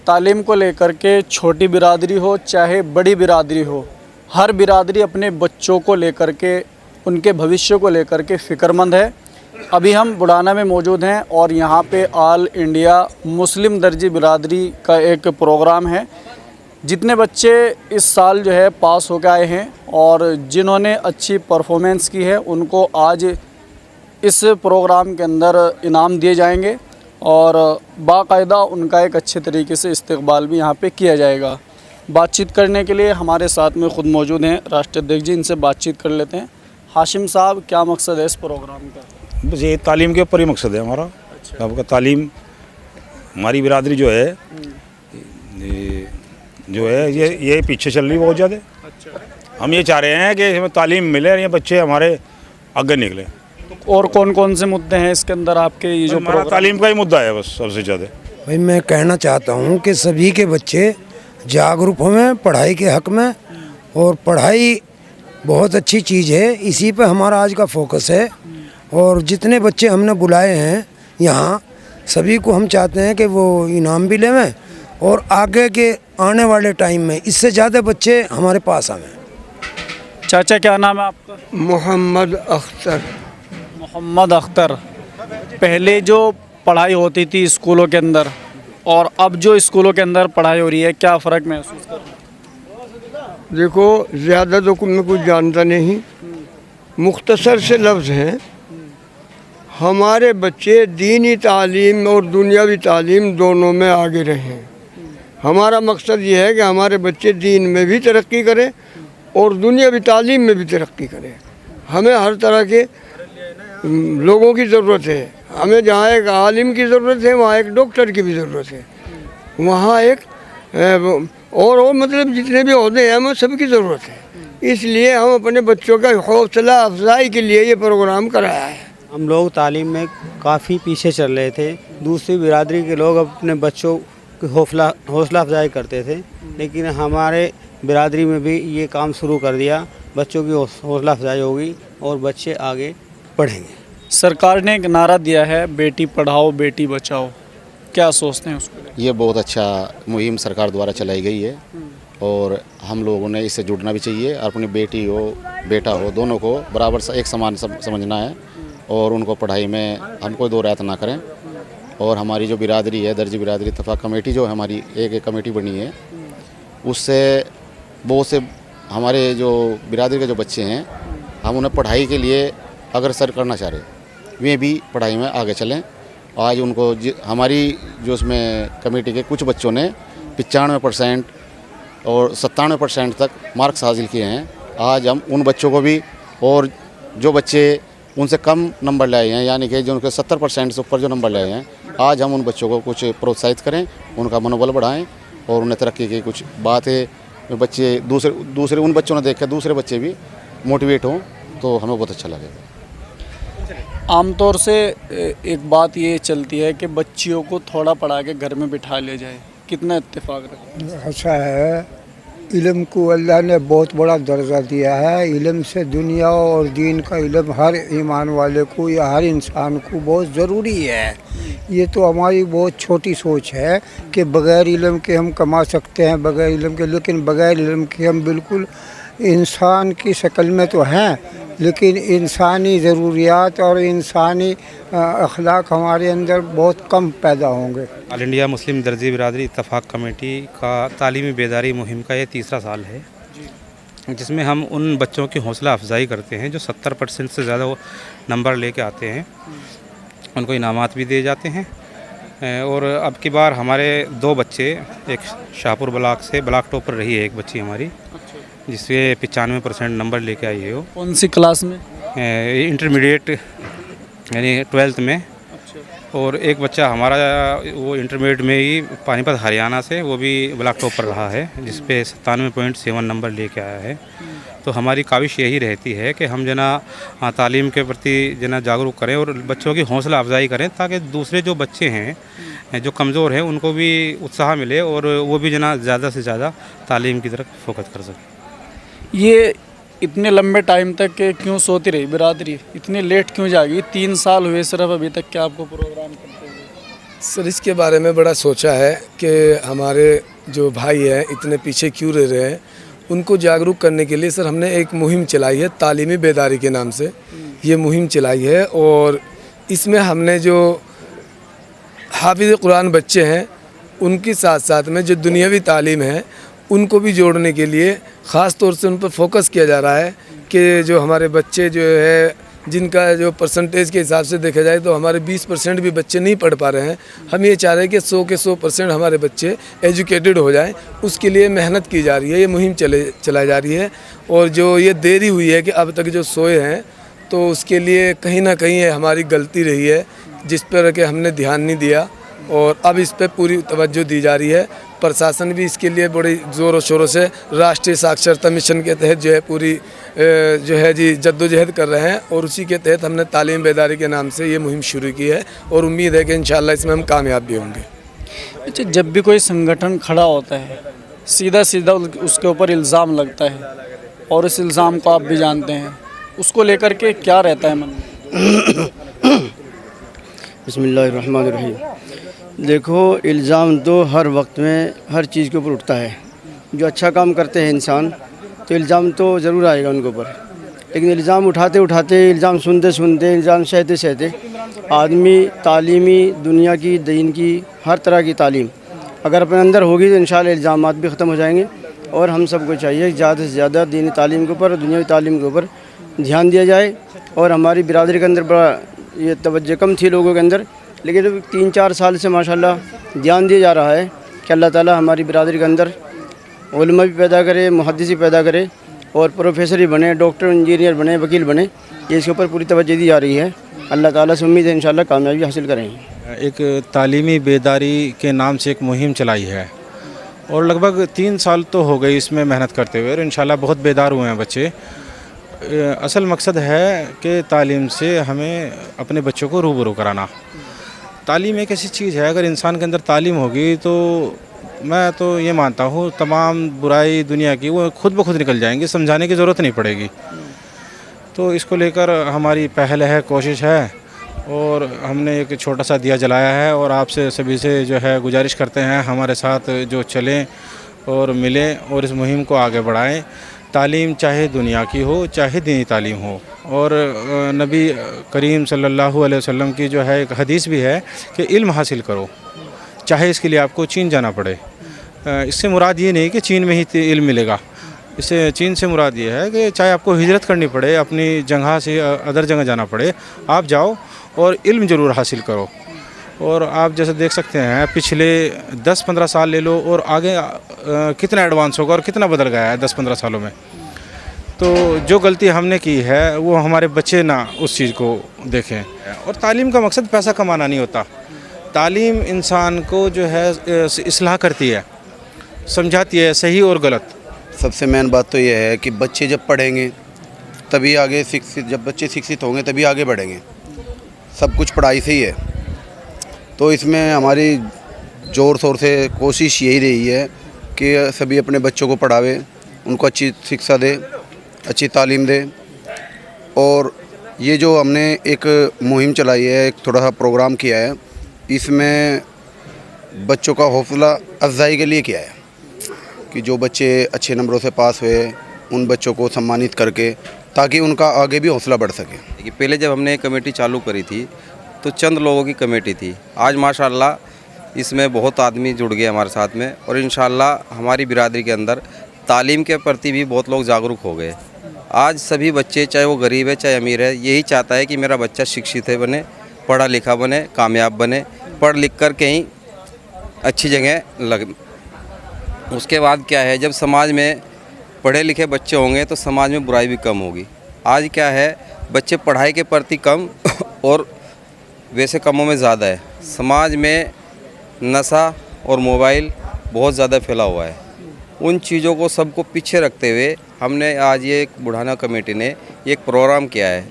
तालीम को लेकर के छोटी बिरादरी हो चाहे बड़ी बिरादरी हो, हर बिरादरी अपने बच्चों को लेकर के, उनके भविष्य को लेकर के फ़िक्रमंद है। अभी हम बुढ़ाना में मौजूद हैं और यहाँ पे ऑल इंडिया मुस्लिम दर्जी बिरादरी का एक प्रोग्राम है। जितने बच्चे इस साल जो है पास होकर आए हैं और जिन्होंने अच्छी परफॉर्मेंस की है उनको आज इस प्रोग्राम के अंदर इनाम दिए जाएंगे और बाकायदा उनका एक अच्छे तरीके से इस्तकबाल भी यहाँ पे किया जाएगा। बातचीत करने के लिए हमारे साथ में ख़ुद मौजूद हैं राष्ट्रीय अध्यक्ष जी, इनसे बातचीत कर लेते हैं। हाशिम साहब, क्या मकसद है इस प्रोग्राम का? बस ये तालीम के ऊपर ही मकसद है हमारा। अच्छा। आपका तालीम, हमारी बिरादरी जो है ये पीछे चल रही है बहुत ज़्यादा। अच्छा। हम ये चाह रहे हैं कि हमें तालीम मिले और ये बच्चे हमारे आगे निकले। और कौन कौन से मुद्दे हैं इसके अंदर आपके? ये जो हमारा तालीम का ही मुद्दा है बस सबसे ज़्यादा। भाई मैं कहना चाहता हूँ कि सभी के बच्चे जागरूक हों पढ़ाई के हक़ में, और पढ़ाई बहुत अच्छी चीज़ है, इसी पे हमारा आज का फोकस है। और जितने बच्चे हमने बुलाए हैं यहाँ, सभी को हम चाहते हैं कि वो इनाम भी लें और आगे के आने वाले टाइम में इससे ज़्यादा बच्चे हमारे पास आएँ। चाचा, क्या नाम है आपका? मोहम्मद अख्तर। मोहम्मद अख्तर, पहले जो पढ़ाई होती थी स्कूलों के अंदर और अब जो स्कूलों के अंदर पढ़ाई हो रही है, क्या फ़र्क महसूस कर रहे हैं? देखो, ज़्यादा तो मैं कुछ जानता नहीं, मुख्तसर से लफ्ज़ हैं। हमारे बच्चे दीनी तालीम और दुनियावी तालीम दोनों में आगे रहें। हमारा मकसद ये है कि हमारे बच्चे दीन में भी तरक्की करें और दुनियावी तालीम में भी तरक्की करें। हमें हर तरह के लोगों की ज़रूरत है। हमें जहाँ एक आलिम की ज़रूरत है, वहाँ एक डॉक्टर की भी ज़रूरत है, वहाँ एक और मतलब जितने भी ओहदे हैं हमें सबकी ज़रूरत है। इसलिए हम अपने बच्चों का हौसला अफजाई के लिए ये प्रोग्राम कराया है। हम लोग तालीम में काफ़ी पीछे चल रहे थे। दूसरी बिरादरी के लोग अपने बच्चों की हौसला अफजाई करते थे, लेकिन हमारे बिरादरी में भी ये काम शुरू कर दिया। बच्चों की हौसला अफजाई होगी और बच्चे आगे बढ़ेंगे। सरकार ने एक नारा दिया है, बेटी पढ़ाओ बेटी बचाओ, क्या सोचते हैं उसको? ये बहुत अच्छा मुहिम सरकार द्वारा चलाई गई है और हम लोगों ने इससे जुड़ना भी चाहिए। और अपनी बेटी हो बेटा हो, दोनों को बराबर एक समान समझना है और उनको पढ़ाई में हम कोई दो रायत ना करें। और हमारी जो बिरादरी है, दर्जी बिरादरी इत्तफाक कमेटी जो है हमारी, एक कमेटी बनी है, उससे बहुत से हमारे जो बिरादरी के जो बच्चे हैं, हम उन्हें पढ़ाई के लिए अग्रसर करना चाह रहे हैं, वे भी पढ़ाई में आगे चलें। आज उनको हमारी जो उसमें कमेटी के कुछ बच्चों ने 95% और 97% तक मार्क्स हासिल किए हैं। आज हम उन बच्चों को भी, और जो बच्चे उनसे कम नंबर लाए हैं, यानी कि जो उनके 70% से ऊपर जो नंबर लाए हैं, आज हम उन बच्चों को कुछ प्रोत्साहित करें, उनका मनोबल बढ़ाएं और उन्हें तरक्की की कुछ बातें बच्चे दूसरे उन बच्चों ने देख कर दूसरे बच्चे भी मोटिवेट हों, तो हमें बहुत अच्छा लगेगा। आमतौर से एक बात ये चलती है कि बच्चियों को थोड़ा पढ़ा के घर में बिठा लिया जाए, कितना इत्तेफाक रखते हैं? ऐसा है, इल्म को अल्लाह ने बहुत बड़ा दर्जा दिया है। इल्म से दुनिया और दीन का इल्म हर ईमान वाले को या हर इंसान को बहुत ज़रूरी है। ये तो हमारी बहुत छोटी सोच है कि बग़ैर इल्म के हम कमा सकते हैं, बग़ैर इल्म के, लेकिन बग़ैर इल्म के हम बिल्कुल इंसान की शक्ल में तो हैं, लेकिन इंसानी ज़रूरियात और इंसानी अखलाक हमारे अंदर बहुत कम पैदा होंगे। ऑल इंडिया मुस्लिम दर्जी बिरादरी इत्तफाक कमेटी का तालीमी बेदारी मुहिम का ये तीसरा साल है, जिसमें हम उन बच्चों की हौसला अफजाई करते हैं जो 70% से ज़्यादा वो नंबर लेके आते हैं। उनको इनामात भी दिए जाते हैं। और अब की बार हमारे 2 बच्चे, एक शाहपुर ब्लॉक से ब्लॉक टॉपर रही है एक बच्ची हमारी, जिससे 95% नंबर लेके आई है। वो कौन सी क्लास में? इंटरमीडिएट यानी 12th में। और एक बच्चा हमारा वो इंटरमीडिएट में ही पानीपत हरियाणा से, वो भी ब्लॉक टॉपर रहा है, जिस पे 97.7 नंबर लेके आया है। तो हमारी काविश यही रहती है कि हम जना तालीम के प्रति जना जागरूक करें और बच्चों की हौसला अफजाई करें, ताकि दूसरे जो बच्चे हैं जो कमज़ोर हैं उनको भी उत्साह मिले और वो भी जना ज़्यादा से ज़्यादा तालीम की तरफ फोकस कर सकें। ये इतने लंबे टाइम तक क्यों सोती रही बिरादरी, इतने लेट क्यों जागी? 3 साल हुए सिर्फ अभी तक, क्या आपको प्रोग्राम करते हुए? सर इसके बारे में बड़ा सोचा है कि हमारे जो भाई हैं इतने पीछे क्यों रह रहे हैं, उनको जागरूक करने के लिए सर हमने एक मुहिम चलाई है, तालीमी बेदारी के नाम से ये मुहिम चलाई है। और इसमें हमने जो हाफिज़ कुरान बच्चे हैं उनके साथ साथ में जो दुनियावी तालीम है उनको भी जोड़ने के लिए ख़ास तौर से उन पर फोकस किया जा रहा है कि जो हमारे बच्चे जो है जिनका जो परसेंटेज के हिसाब से देखा जाए तो हमारे 20% भी बच्चे नहीं पढ़ पा रहे हैं। हम ये चाह रहे हैं कि 100 के 100% हमारे बच्चे एजुकेटेड हो जाएं, उसके लिए मेहनत की जा रही है, ये मुहिम चलाई जा रही है। और जो ये देरी हुई है कि अब तक जो सोए हैं तो उसके लिए कहीं ना कहीं हमारी गलती रही है जिस पर कि हमने ध्यान नहीं दिया, और अब इस पर पूरी तवज्जो दी जा रही है। प्रशासन भी इसके लिए बड़ी ज़ोरों शोरों से राष्ट्रीय साक्षरता मिशन के तहत जो है पूरी जो है जी जद्दोजहद कर रहे हैं, और उसी के तहत हमने तालीम बेदारी के नाम से ये मुहिम शुरू की है और उम्मीद है कि इंशाल्लाह इसमें हम कामयाब भी होंगे। अच्छा, जब भी कोई संगठन खड़ा होता है सीधा सीधा उसके ऊपर इल्ज़ाम लगता है, और इस इल्ज़ाम को आप भी जानते हैं, उसको लेकर के क्या रहता है मन में? बिस्मिल्लाहिर्रहमानिर्रहीम। देखो, इल्ज़ाम तो हर वक्त में हर चीज़ के ऊपर उठता है। जो अच्छा काम करते हैं इंसान तो इल्ज़ाम तो ज़रूर आएगा उनके ऊपर, लेकिन इल्ज़ाम उठाते उठाते, इल्ज़ाम सुनते सुनते, इल्ज़ाम सहते सहते आदमी तालीमी दुनिया की, दीन की, हर तरह की तालीम अगर अपने अंदर होगी तो इंशाअल्लाह इल्ज़ामात भी ख़त्म हो जाएंगे। और हम सबको चाहिए ज़्यादा से ज़्यादा दीनी तालीम के ऊपर, दुनियावी तालीम के ऊपर ध्यान दिया जाए। और हमारी बिरादरी के अंदर बड़ा ये तवज्जो कम थी लोगों के अंदर, लेकिन 3-4 साल से माशाल्लाह ध्यान दिया जा रहा है कि अल्लाह ताला हमारी बिरादरी के अंदर उलमा भी पैदा करे, मुहद्दिस भी पैदा करे, और प्रोफेसर ही बने, डॉक्टर, इंजीनियर बने, वकील बने। ये इसके ऊपर पूरी तवज्जो दी जा रही है। अल्लाह ताला से उम्मीद है इंशाल्लाह कामयाबी हासिल करेंगे। एक तालीमी बेदारी के नाम से एक मुहिम चलाई है, और लगभग 3 साल तो हो गए इसमें मेहनत करते हुए, और इंशाल्लाह बहुत बेदार हुए हैं बच्चे। असल मकसद है कि तालीम से हमें अपने बच्चों को रूबरू कराना। तालीम एक ऐसी चीज़ है, अगर इंसान के अंदर तालीम होगी तो मैं तो ये मानता हूँ तमाम बुराई दुनिया की वो खुद ब खुद निकल जाएंगी, समझाने की ज़रूरत नहीं पड़ेगी। तो इसको लेकर हमारी पहल है, कोशिश है, और हमने एक छोटा सा दिया जलाया है। और आपसे सभी से जो है गुजारिश करते हैं हमारे साथ जो चलें और मिलें और इस मुहिम को आगे बढ़ाएं। तालीम चाहे दुनिया की हो चाहे दीनी तालीम हो, और नबी करीम सल्लल्लाहु अलैहि वसल्लम की जो है एक हदीस भी है कि इल्म हासिल करो, चाहे इसके लिए आपको चीन जाना पड़े। इससे मुराद ये नहीं कि चीन में ही इल्म मिलेगा, इससे चीन से मुराद ये है कि चाहे आपको हिजरत करनी पड़े, अपनी जगह से अदर जगह जाना पड़े, आप जाओ और इल्म ज़रूर हासिल करो। और आप जैसे देख सकते हैं पिछले 10-15 साल ले लो और आगे कितना एडवांस होगा और कितना बदल गया है 10-15 सालों में। तो जो गलती हमने की है वो हमारे बच्चे ना उस चीज़ को देखें। और तालीम का मकसद पैसा कमाना नहीं होता। तालीम इंसान को जो है इस्लाह करती है, समझाती है सही और गलत। सबसे मेन बात तो ये है कि बच्चे जब पढ़ेंगे तभी आगे जब बच्चे शिक्षित होंगे तभी आगे बढ़ेंगे। सब कुछ पढ़ाई से ही है। तो इसमें हमारी ज़ोर शोर से कोशिश यही रही है कि सभी अपने बच्चों को पढ़ावे, उनको अच्छी शिक्षा दे, अच्छी तालीम दे। और ये जो हमने एक मुहिम चलाई है, एक थोड़ा सा प्रोग्राम किया है, इसमें बच्चों का हौसला अफजाई के लिए किया है कि जो बच्चे अच्छे नंबरों से पास हुए उन बच्चों को सम्मानित करके ताकि उनका आगे भी हौसला बढ़ सके। पहले जब हमने कमेटी चालू करी थी तो चंद लोगों की कमेटी थी। आज माशाल्लाह इसमें बहुत आदमी जुड़ गए हमारे साथ में, और इंशाल्लाह हमारी बिरादरी के अंदर तालीम के प्रति भी बहुत लोग जागरूक हो गए। आज सभी बच्चे, चाहे वो गरीब है चाहे अमीर है, यही चाहता है कि मेरा बच्चा शिक्षित है बने, पढ़ा लिखा बने, कामयाब बने, पढ़ लिख कर कहीं अच्छी जगह लगे। उसके बाद क्या है, जब समाज में पढ़े लिखे बच्चे होंगे तो समाज में बुराई भी कम होगी। आज क्या है, बच्चे पढ़ाई के प्रति कम और वैसे कामों में ज़्यादा है। समाज में नशा और मोबाइल बहुत ज़्यादा फैला हुआ है। उन चीज़ों को सबको पीछे रखते हुए हमने आज ये बुढ़ाना कमेटी ने एक प्रोग्राम किया है।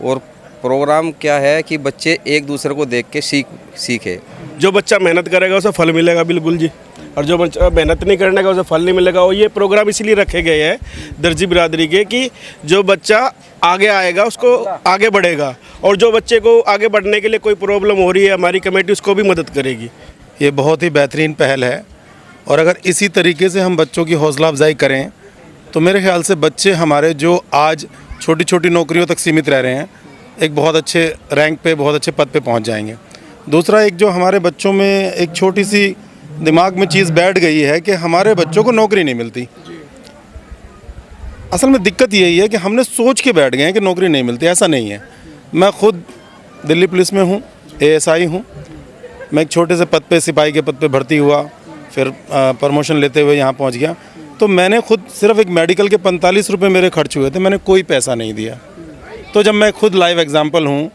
और प्रोग्राम क्या है कि बच्चे एक दूसरे को देख के सीखे। जो बच्चा मेहनत करेगा उसे फल मिलेगा, बिल्कुल जी। और जो बच्चा मेहनत नहीं करने का उसे फल नहीं मिलेगा। और ये प्रोग्राम इसलिए रखे गए हैं दर्जी बिरादरी के कि जो बच्चा आगे आएगा उसको आगे बढ़ेगा, और जो बच्चे को आगे बढ़ने के लिए कोई प्रॉब्लम हो रही है हमारी कमेटी उसको भी मदद करेगी। ये बहुत ही बेहतरीन पहल है और अगर इसी तरीके से हम बच्चों की हौसला अफजाई करें तो मेरे ख्याल से बच्चे हमारे जो आज छोटी छोटी नौकरियों तक सीमित रह रहे हैं एक बहुत अच्छे रैंक पे, बहुत अच्छे पद पे पहुंच जाएंगे। दूसरा, एक जो हमारे बच्चों में एक छोटी सी दिमाग में चीज़ बैठ गई है कि हमारे बच्चों को नौकरी नहीं मिलती। असल में दिक्कत यही है कि हमने सोच के बैठ गए हैं कि नौकरी नहीं मिलती। ऐसा नहीं है। मैं खुद दिल्ली पुलिस में हूँ, ASI हूँ। मैं एक छोटे से पद पे, सिपाही के पद पे भर्ती हुआ, फिर प्रमोशन लेते हुए यहाँ पहुँच गया। तो मैंने खुद सिर्फ एक मेडिकल के 45 रुपये मेरे खर्च हुए थे, मैंने कोई पैसा नहीं दिया। तो जब मैं खुद लाइव एग्जांपल हूँ,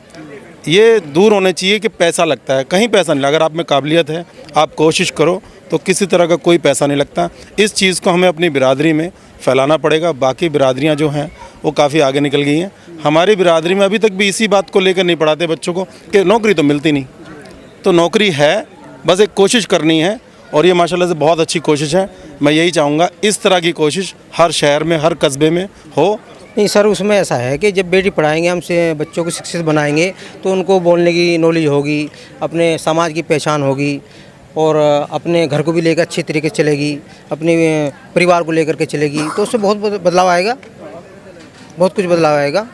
ये दूर होने चाहिए कि पैसा लगता है, कहीं पैसा नहीं। अगर आप में काबिलियत है, आप कोशिश करो तो किसी तरह का कोई पैसा नहीं लगता। इस चीज़ को हमें अपनी बिरादरी में फैलाना पड़ेगा। बाकी बिरादरियाँ जो हैं वो काफ़ी आगे निकल गई हैं। हमारी बिरादरी में अभी तक भी इसी बात को लेकर नहीं पढ़ाते बच्चों को कि नौकरी तो मिलती नहीं। तो नौकरी है, बस एक कोशिश करनी है और ये माशाल्लाह से बहुत अच्छी कोशिश है। मैं यही चाहूँगा इस तरह की कोशिश हर शहर में, हर कस्बे में हो। नहीं सर, उसमें ऐसा है कि जब बेटी पढ़ाएंगे, हमसे बच्चों को शिक्षित बनाएंगे तो उनको बोलने की नॉलेज होगी, अपने समाज की पहचान होगी और अपने घर को भी लेकर अच्छी तरीके से चलेगी, अपने परिवार को लेकर के चलेगी। तो उससे बहुत बदलाव आएगा, बहुत कुछ बदलाव आएगा।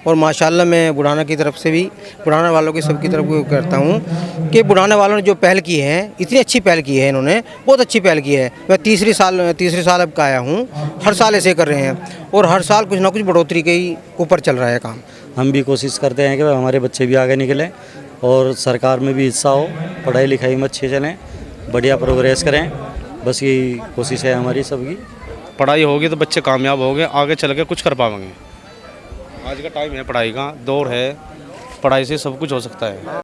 और माशाल्लाह मैं बुढ़ाना की तरफ से भी, बुढ़ाना वालों की सबकी तरफ करता हूँ कि बुढ़ाने वालों ने जो पहल की है, इतनी अच्छी पहल की है, इन्होंने बहुत अच्छी पहल की है। मैं तीसरी साल अब का आया हूँ। हर साल ऐसे कर रहे हैं और हर साल कुछ ना कुछ बढ़ोतरी के ही ऊपर चल रहा है काम। हम भी कोशिश करते हैं कि हमारे बच्चे भी आगे निकलें और सरकार में भी हिस्सा हो, पढ़ाई लिखाई में अच्छे चलें, बढ़िया प्रोग्रेस करें। बस यही कोशिश है हमारी सबकी। पढ़ाई होगी तो बच्चे कामयाब होंगे, आगे चल के कुछ कर पाएंगे। आज का टाइम है पढ़ाई का, दौर है, पढ़ाई से सब कुछ हो सकता है।